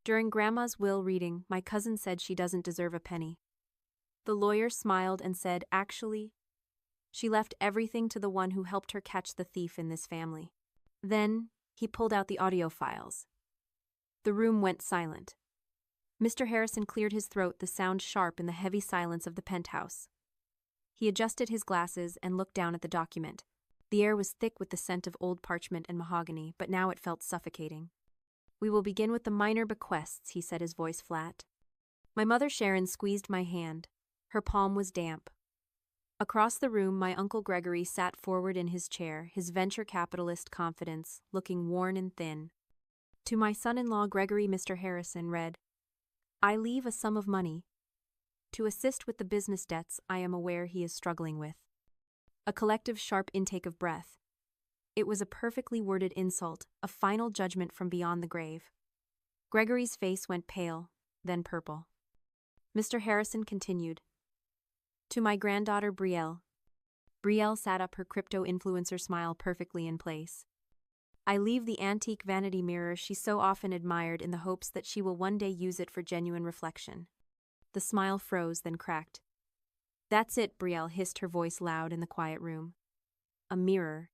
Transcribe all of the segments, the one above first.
During Grandma's will reading, my cousin said she doesn't deserve a penny. The lawyer smiled and said, actually, she left everything to the one who helped her catch the thief in this family. Then, he pulled out the audio files. The room went silent. Mr. Harrison cleared his throat, the sound sharp in the heavy silence of the penthouse. He adjusted his glasses and looked down at the document. The air was thick with the scent of old parchment and mahogany, but now it felt suffocating. We will begin with the minor bequests, he said, his voice flat. My mother Sharon squeezed my hand. Her palm was damp. Across the room, my Uncle Gregory sat forward in his chair, his venture capitalist confidence looking worn and thin. To my son-in-law Gregory, Mr. Harrison read, I leave a sum of money to assist with the business debts I am aware he is struggling with. A collective sharp intake of breath. It was a perfectly worded insult, a final judgment from beyond the grave. Gregory's face went pale, then purple. Mr. Harrison continued, to my granddaughter Brielle. Brielle sat up, her crypto-influencer smile perfectly in place. I leave the antique vanity mirror she so often admired in the hopes that she will one day use it for genuine reflection. The smile froze, then cracked. That's it, Brielle hissed, her voice loud in the quiet room. A mirror.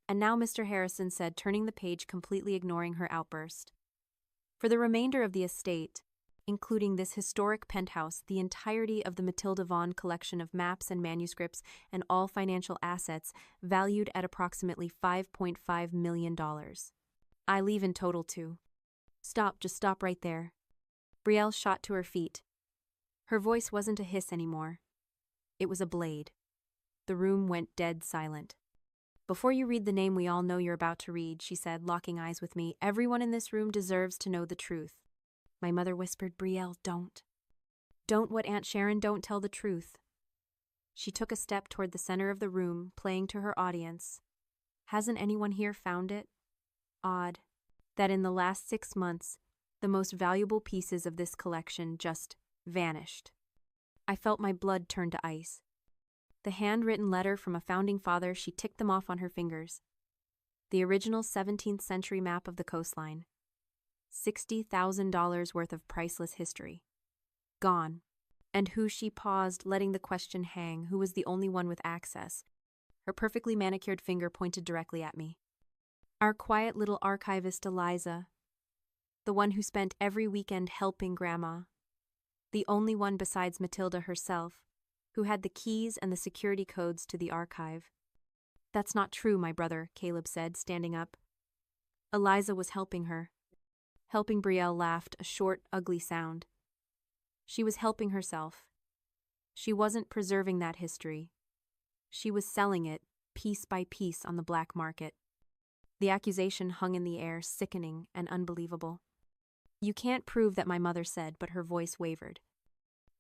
And now, Mr. Harrison said, turning the page, completely ignoring her outburst. For the remainder of the estate, including this historic penthouse, the entirety of the Matilda Vaughn collection of maps and manuscripts, and all financial assets valued at approximately $5.5 million. I leave in total too. Stop, just stop right there. Brielle shot to her feet. Her voice wasn't a hiss anymore. It was a blade. The room went dead silent. Before you read the name we all know you're about to read, she said, locking eyes with me, everyone in this room deserves to know the truth. My mother whispered, Brielle, don't. Don't what, Aunt Sharon? Don't tell the truth. She took a step toward the center of the room, playing to her audience. Hasn't anyone here found it? Odd that in the last 6 months, the most valuable pieces of this collection just vanished. I felt my blood turn to ice. The handwritten letter from a founding father, she ticked them off on her fingers. The original 17th century map of the coastline. $60,000 worth of priceless history. Gone. And who? She paused, letting the question hang. Who was the only one with access? Her perfectly manicured finger pointed directly at me. Our quiet little archivist Eliza. The one who spent every weekend helping Grandma. The only one besides Matilda herself, who had the keys and the security codes to the archive. That's not true, my brother, Caleb said, standing up. Eliza was helping her. Helping. Brielle laughed, a short, ugly sound. She was helping herself. She wasn't preserving that history. She was selling it, piece by piece, on the black market. The accusation hung in the air, sickening and unbelievable. You can't prove that, my mother said, but her voice wavered.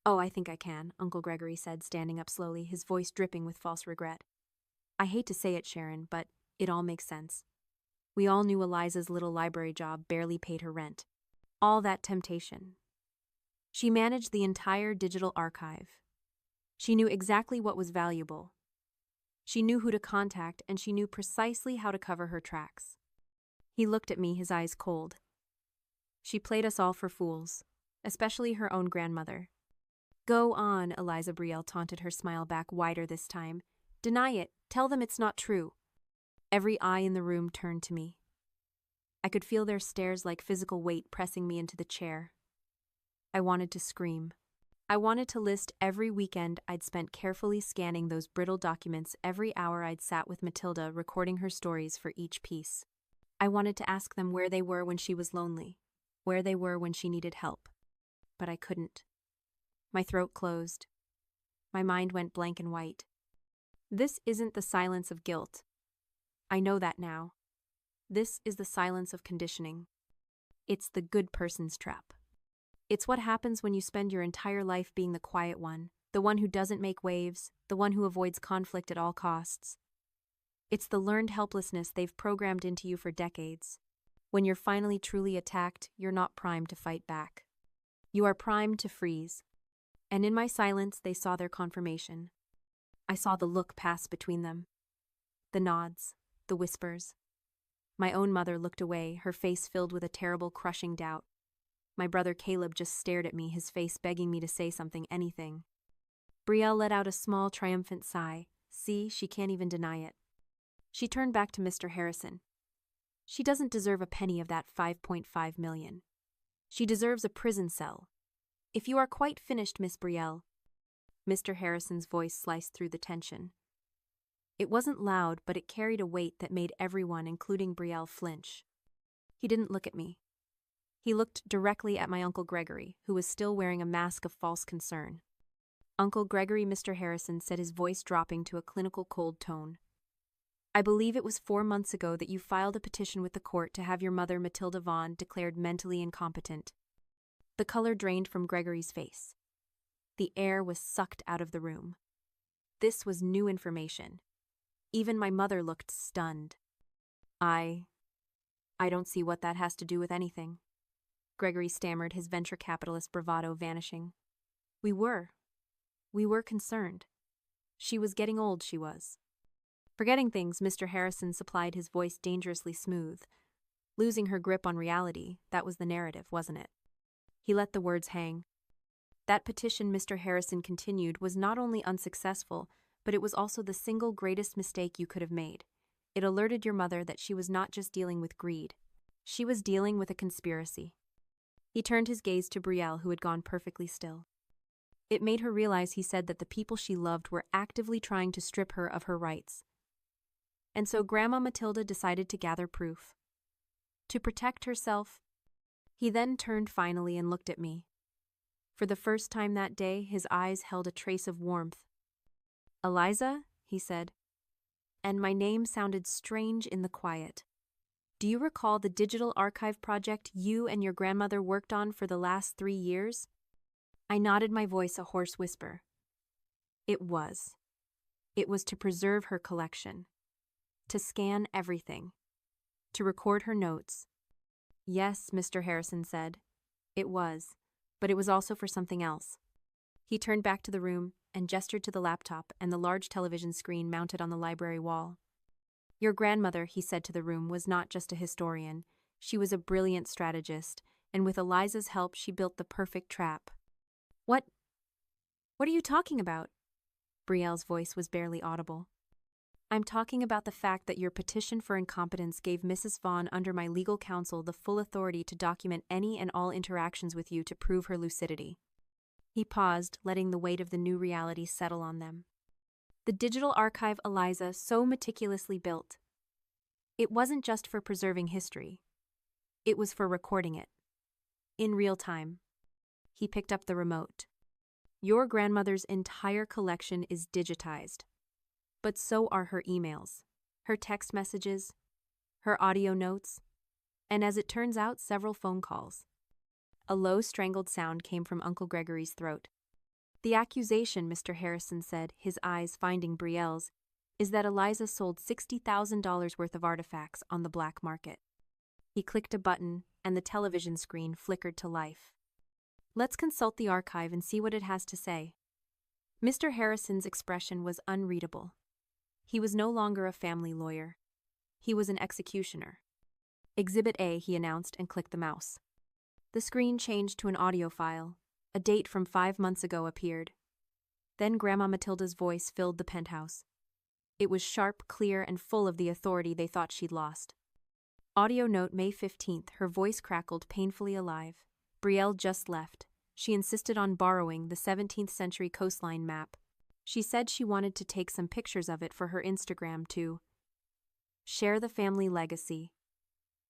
Oh, I think I can, Uncle Gregory said, standing up slowly, his voice dripping with false regret. I hate to say it, Sharon, but it all makes sense. We all knew Eliza's little library job barely paid her rent. All that temptation. She managed the entire digital archive. She knew exactly what was valuable. She knew who to contact, and she knew precisely how to cover her tracks. He looked at me, his eyes cold. She played us all for fools, especially her own grandmother. Go on, Eliza, Brielle taunted, her smile back wider this time. Deny it. Tell them it's not true. Every eye in the room turned to me. I could feel their stares like physical weight pressing me into the chair. I wanted to scream. I wanted to list every weekend I'd spent carefully scanning those brittle documents, every hour I'd sat with Matilda recording her stories for each piece. I wanted to ask them where they were when she was lonely, where they were when she needed help. But I couldn't. My throat closed. My mind went blank and white. This isn't the silence of guilt. I know that now. This is the silence of conditioning. It's the good person's trap. It's what happens when you spend your entire life being the quiet one, the one who doesn't make waves, the one who avoids conflict at all costs. It's the learned helplessness they've programmed into you for decades. When you're finally truly attacked, you're not primed to fight back. You are primed to freeze. And in my silence, they saw their confirmation. I saw the look pass between them. The nods, the whispers. My own mother looked away, her face filled with a terrible, crushing doubt. My brother Caleb just stared at me, his face begging me to say something, anything. Brielle let out a small, triumphant sigh. See, she can't even deny it. She turned back to Mr. Harrison. She doesn't deserve a penny of that $5.5 million. She deserves a prison cell. If you are quite finished, Miss Brielle. Mr. Harrison's voice sliced through the tension. It wasn't loud, but it carried a weight that made everyone, including Brielle, flinch. He didn't look at me. He looked directly at my Uncle Gregory, who was still wearing a mask of false concern. Uncle Gregory, Mr. Harrison said, his voice dropping to a clinical cold tone. I believe it was 4 months ago that you filed a petition with the court to have your mother, Matilda Vaughn, declared mentally incompetent. The color drained from Gregory's face. The air was sucked out of the room. This was new information. Even my mother looked stunned. I don't see what that has to do with anything. Gregory stammered, his venture capitalist bravado vanishing. We were concerned. She was getting old, she was. Forgetting things, Mr. Harrison supplied, his voice dangerously smooth. Losing her grip on reality, that was the narrative, wasn't it? He let the words hang. That petition, Mr. Harrison continued, was not only unsuccessful, but it was also the single greatest mistake you could have made. It alerted your mother that she was not just dealing with greed. She was dealing with a conspiracy. He turned his gaze to Brielle, who had gone perfectly still. It made her realize, he said, that the people she loved were actively trying to strip her of her rights. And so Grandma Matilda decided to gather proof. To protect herself. He then turned finally and looked at me. For the first time that day, his eyes held a trace of warmth. Eliza, he said. And my name sounded strange in the quiet. Do you recall the digital archive project you and your grandmother worked on for the last 3 years? I nodded, my voice a hoarse whisper. It was. It was to preserve her collection. To scan everything. To record her notes. Yes, Mr. Harrison said. It was. But it was also for something else. He turned back to the room and gestured to the laptop and the large television screen mounted on the library wall. Your grandmother, he said to the room, was not just a historian. She was a brilliant strategist, and with Eliza's help she built the perfect trap. What are you talking about? Brielle's voice was barely audible. I'm talking about the fact that your petition for incompetence gave Mrs. Vaughn, under my legal counsel, the full authority to document any and all interactions with you to prove her lucidity. He paused, letting the weight of the new reality settle on them. The digital archive Eliza so meticulously built. It wasn't just for preserving history. It was for recording it. In real time. He picked up the remote. Your grandmother's entire collection is digitized. But so are her emails, her text messages, her audio notes, and as it turns out, several phone calls. A low, strangled sound came from Uncle Gregory's throat. The accusation, Mr. Harrison said, his eyes finding Brielle's, is that Eliza sold $60,000 worth of artifacts on the black market. He clicked a button, and the television screen flickered to life. Let's consult the archive and see what it has to say. Mr. Harrison's expression was unreadable. He was no longer a family lawyer. He was an executioner. Exhibit A, he announced and clicked the mouse. The screen changed to an audio file. A date from 5 months ago appeared. Then Grandma Matilda's voice filled the penthouse. It was sharp, clear, and full of the authority they thought she'd lost. Audio note, May 15th, her voice crackled, painfully alive. Brielle just left. She insisted on borrowing the 17th century coastline map. She said she wanted to take some pictures of it for her Instagram to share the family legacy.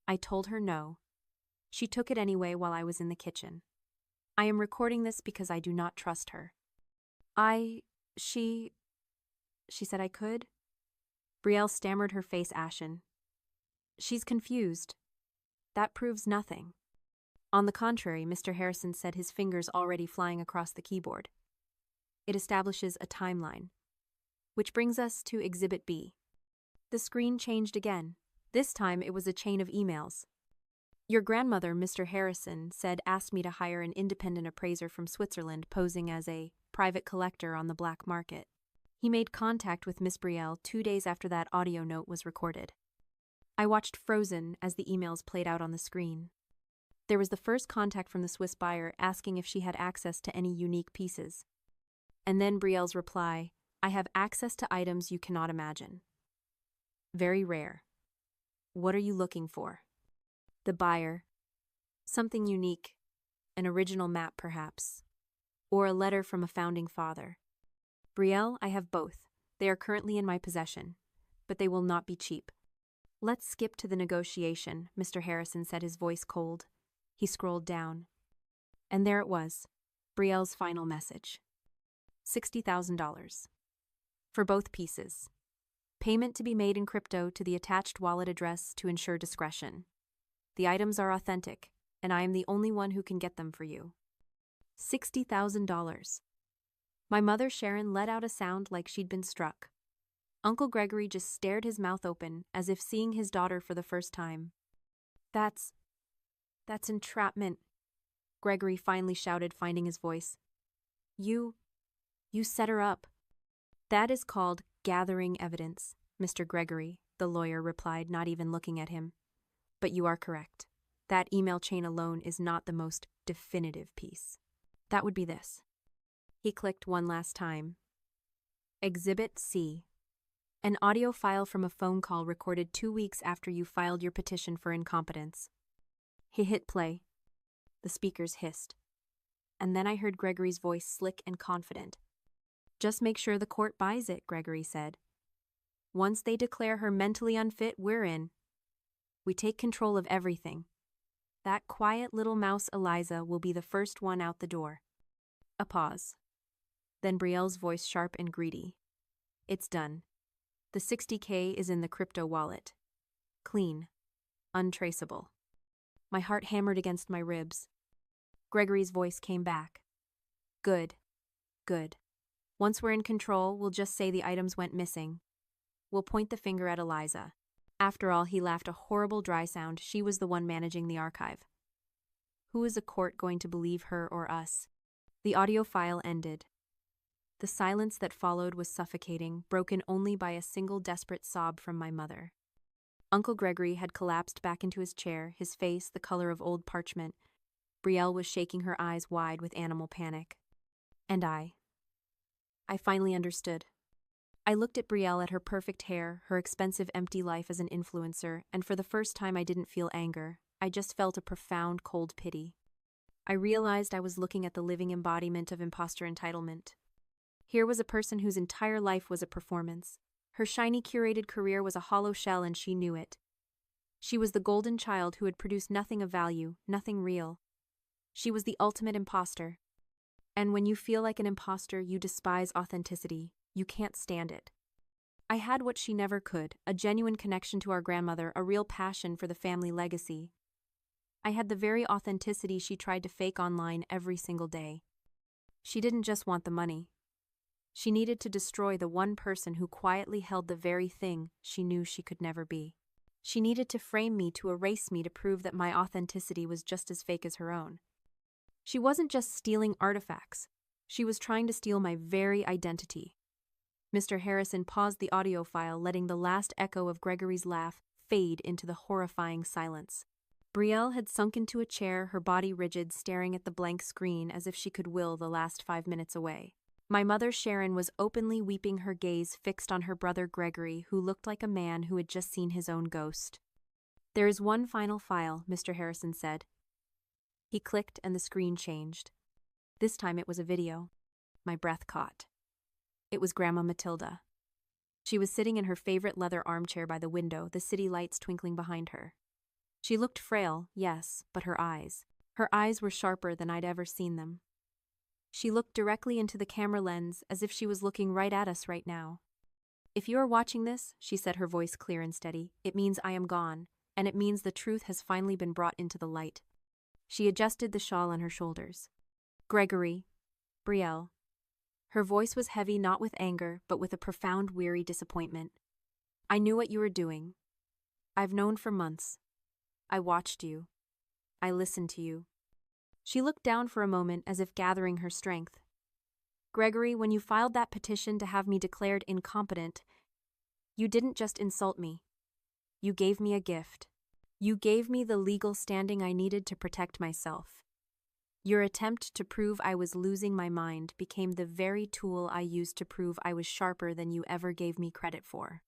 I told her no. She took it anyway while I was in the kitchen. I am recording this because I do not trust her. She said I could? Brielle stammered, her face ashen. She's confused. That proves nothing. On the contrary, Mr. Harrison said, his fingers already flying across the keyboard. It establishes a timeline. Which brings us to Exhibit B. The screen changed again. This time it was a chain of emails. Your grandmother, Mr. Harrison, said asked me to hire an independent appraiser from Switzerland posing as a private collector on the black market. He made contact with Miss Brielle 2 days after that audio note was recorded. I watched frozen as the emails played out on the screen. There was the first contact from the Swiss buyer asking if she had access to any unique pieces. And then Brielle's reply, I have access to items you cannot imagine. Very rare. What are you looking for? The buyer. Something unique. An original map, perhaps. Or a letter from a founding father. Brielle, I have both. They are currently in my possession. But they will not be cheap. Let's skip to the negotiation, Mr. Harrison said, his voice cold. He scrolled down. And there it was. Brielle's final message. $60,000. For both pieces. Payment to be made in crypto to the attached wallet address to ensure discretion. The items are authentic, and I am the only one who can get them for you. $60,000. My mother Sharon let out a sound like she'd been struck. Uncle Gregory just stared his mouth open, as if seeing his daughter for the first time. That's entrapment, Gregory finally shouted, finding his voice. You set her up. That is called gathering evidence, Mr. Gregory, the lawyer replied, not even looking at him. But you are correct. That email chain alone is not the most definitive piece. That would be this. He clicked one last time. Exhibit C. An audio file from a phone call recorded 2 weeks after you filed your petition for incompetence. He hit play. The speakers hissed. And then I heard Gregory's voice slick and confident. Just make sure the court buys it, Gregory said. Once they declare her mentally unfit, we're in. We take control of everything. That quiet little mouse Eliza will be the first one out the door. A pause. Then Brielle's voice sharp and greedy. It's done. The $60K is in the crypto wallet. Clean. Untraceable. My heart hammered against my ribs. Gregory's voice came back. Good. Good. Once we're in control, we'll just say the items went missing. We'll point the finger at Eliza. After all, he laughed a horrible dry sound. She was the one managing the archive. Who is a court going to believe her or us? The audio file ended. The silence that followed was suffocating, broken only by a single desperate sob from my mother. Uncle Gregory had collapsed back into his chair, his face the color of old parchment. Brielle was shaking her eyes wide with animal panic. And I finally understood. I looked at Brielle, at her perfect hair, her expensive empty life as an influencer, and for the first time I didn't feel anger. I just felt a profound cold pity. I realized I was looking at the living embodiment of imposter entitlement. Here was a person whose entire life was a performance. Her shiny curated career was a hollow shell, and she knew it. She was the golden child who had produced nothing of value, nothing real. She was the ultimate imposter. And when you feel like an imposter, you despise authenticity. You can't stand it. I had what she never could, a genuine connection to our grandmother, a real passion for the family legacy. I had the very authenticity she tried to fake online every single day. She didn't just want the money. She needed to destroy the one person who quietly held the very thing she knew she could never be. She needed to frame me, to erase me, to prove that my authenticity was just as fake as her own. She wasn't just stealing artifacts. She was trying to steal my very identity. Mr. Harrison paused the audio file, letting the last echo of Gregory's laugh fade into the horrifying silence. Brielle had sunk into a chair, her body rigid, staring at the blank screen as if she could will the last 5 minutes away. My mother Sharon was openly weeping, her gaze fixed on her brother Gregory, who looked like a man who had just seen his own ghost. There is one final file, Mr. Harrison said. He clicked and the screen changed. This time it was a video. My breath caught. It was Grandma Matilda. She was sitting in her favorite leather armchair by the window, the city lights twinkling behind her. She looked frail, yes, but her eyes were sharper than I'd ever seen them. She looked directly into the camera lens, as if she was looking right at us right now. If you are watching this, she said, her voice clear and steady, it means I am gone, and it means the truth has finally been brought into the light. She adjusted the shawl on her shoulders. Gregory, Brielle. Her voice was heavy, not with anger, but with a profound, weary disappointment. I knew what you were doing. I've known for months. I watched you. I listened to you. She looked down for a moment as if gathering her strength. Gregory, when you filed that petition to have me declared incompetent, you didn't just insult me. You gave me a gift. You gave me the legal standing I needed to protect myself. Your attempt to prove I was losing my mind became the very tool I used to prove I was sharper than you ever gave me credit for.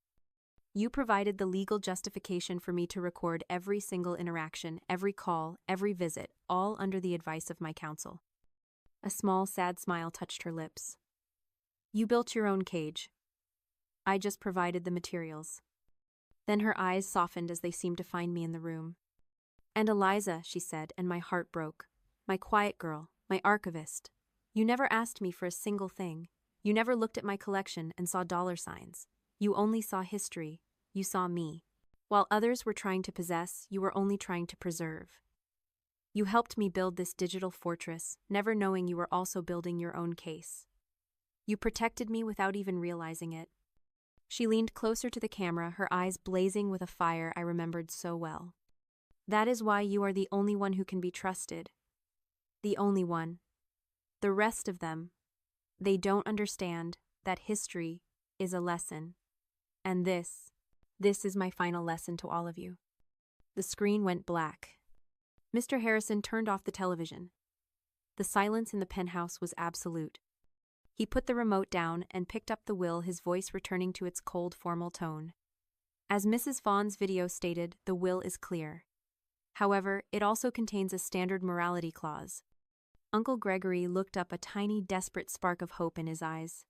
You provided the legal justification for me to record every single interaction, every call, every visit, all under the advice of my counsel. A small, sad smile touched her lips. You built your own cage. I just provided the materials. Then her eyes softened as they seemed to find me in the room. And Eliza, she said, and my heart broke. My quiet girl, my archivist. You never asked me for a single thing. You never looked at my collection and saw dollar signs. You only saw history. You saw me. While others were trying to possess, you were only trying to preserve. You helped me build this digital fortress, never knowing you were also building your own case. You protected me without even realizing it. She leaned closer to the camera, her eyes blazing with a fire I remembered so well. That is why you are the only one who can be trusted. The only one. The rest of them, they don't understand that history is a lesson. And this is my final lesson to all of you. The screen went black. Mr. Harrison turned off the television. The silence in the penthouse was absolute. He put the remote down and picked up the will, his voice returning to its cold, formal tone. As Mrs. Vaughn's video stated, the will is clear. However, it also contains a standard morality clause. Uncle Gregory looked up, a tiny, desperate spark of hope in his eyes.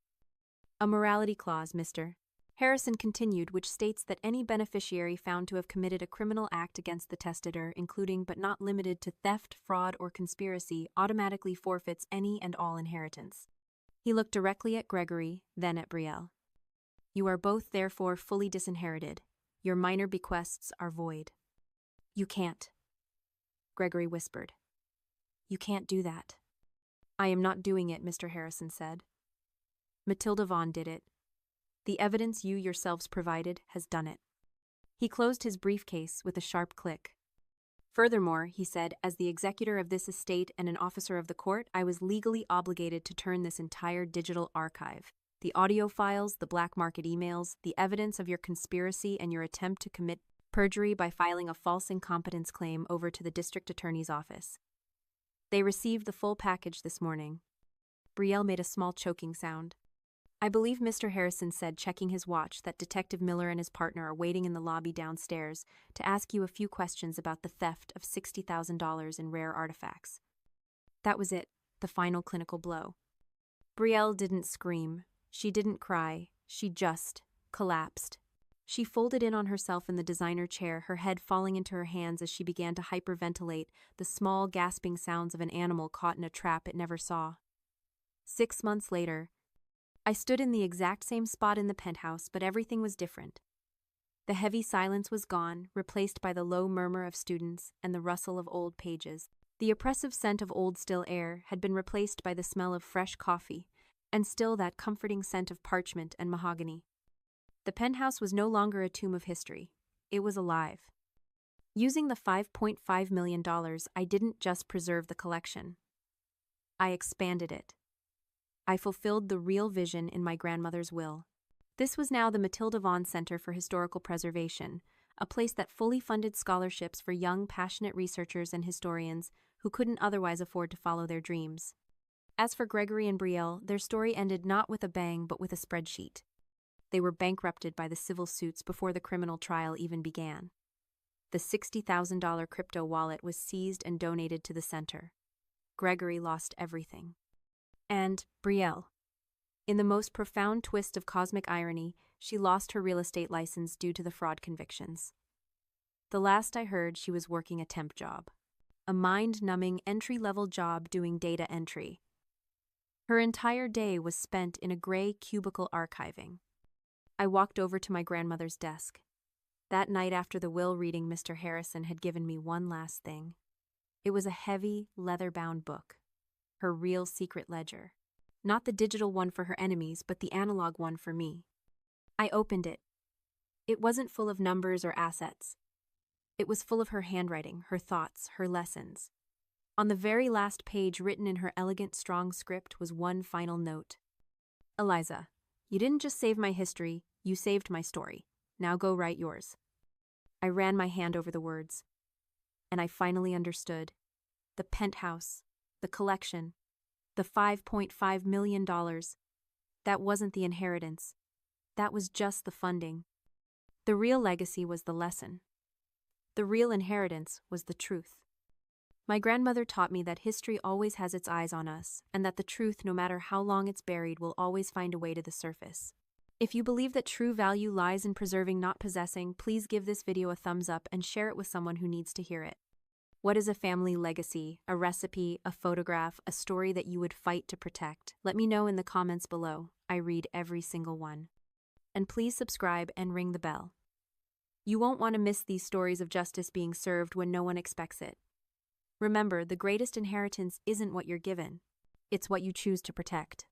A morality clause, Mr. Harrison continued, which states that any beneficiary found to have committed a criminal act against the testator, including but not limited to theft, fraud, or conspiracy, automatically forfeits any and all inheritance. He looked directly at Gregory, then at Brielle. You are both therefore fully disinherited. Your minor bequests are void. You can't. Gregory whispered. You can't do that. I am not doing it, Mr. Harrison said. Matilda Vaughn did it. The evidence you yourselves provided has done it. He closed his briefcase with a sharp click. Furthermore, he said, as the executor of this estate and an officer of the court, I was legally obligated to turn this entire digital archive, the audio files, the black market emails, the evidence of your conspiracy and your attempt to commit perjury by filing a false incompetence claim over to the district attorney's office. They received the full package this morning. Brielle made a small choking sound. I believe Mr. Harrison said, checking his watch, that Detective Miller and his partner are waiting in the lobby downstairs to ask you a few questions about the theft of $60,000 in rare artifacts. That was it, the final clinical blow. Brielle didn't scream. She didn't cry. She just collapsed. She folded in on herself in the designer chair, her head falling into her hands as she began to hyperventilate, the small, gasping sounds of an animal caught in a trap it never saw. 6 months later, I stood in the exact same spot in the penthouse, but everything was different. The heavy silence was gone, replaced by the low murmur of students and the rustle of old pages. The oppressive scent of old still air had been replaced by the smell of fresh coffee, and still that comforting scent of parchment and mahogany. The penthouse was no longer a tomb of history. It was alive. Using the $5.5 million, I didn't just preserve the collection. I expanded it. I fulfilled the real vision in my grandmother's will. This was now the Matilda Vaughn Center for Historical Preservation, a place that fully funded scholarships for young, passionate researchers and historians who couldn't otherwise afford to follow their dreams. As for Gregory and Brielle, their story ended not with a bang but with a spreadsheet. They were bankrupted by the civil suits before the criminal trial even began. The $60,000 crypto wallet was seized and donated to the center. Gregory lost everything. And Brielle. In the most profound twist of cosmic irony, she lost her real estate license due to the fraud convictions. The last I heard, she was working a temp job. A mind-numbing, entry-level job doing data entry. Her entire day was spent in a gray cubicle archiving. I walked over to my grandmother's desk. That night after the will reading, Mr. Harrison had given me one last thing. It was a heavy, leather-bound book. Her real secret ledger. Not the digital one for her enemies, but the analog one for me. I opened it. It wasn't full of numbers or assets. It was full of her handwriting, her thoughts, her lessons. On the very last page, written in her elegant, strong script, was one final note. Eliza, you didn't just save my history, you saved my story. Now go write yours. I ran my hand over the words. and I finally understood. The penthouse, the collection, the $5.5 million. That wasn't the inheritance. That was just the funding. The real legacy was the lesson. The real inheritance was the truth. My grandmother taught me that history always has its eyes on us, and that the truth, no matter how long it's buried, will always find a way to the surface. If you believe that true value lies in preserving, not possessing, please give this video a thumbs up and share it with someone who needs to hear it. What is a family legacy? A recipe, a photograph, a story that you would fight to protect? Let me know in the comments below. I read every single one. And please subscribe and ring the bell. You won't want to miss these stories of justice being served when no one expects it. Remember, the greatest inheritance isn't what you're given. It's what you choose to protect.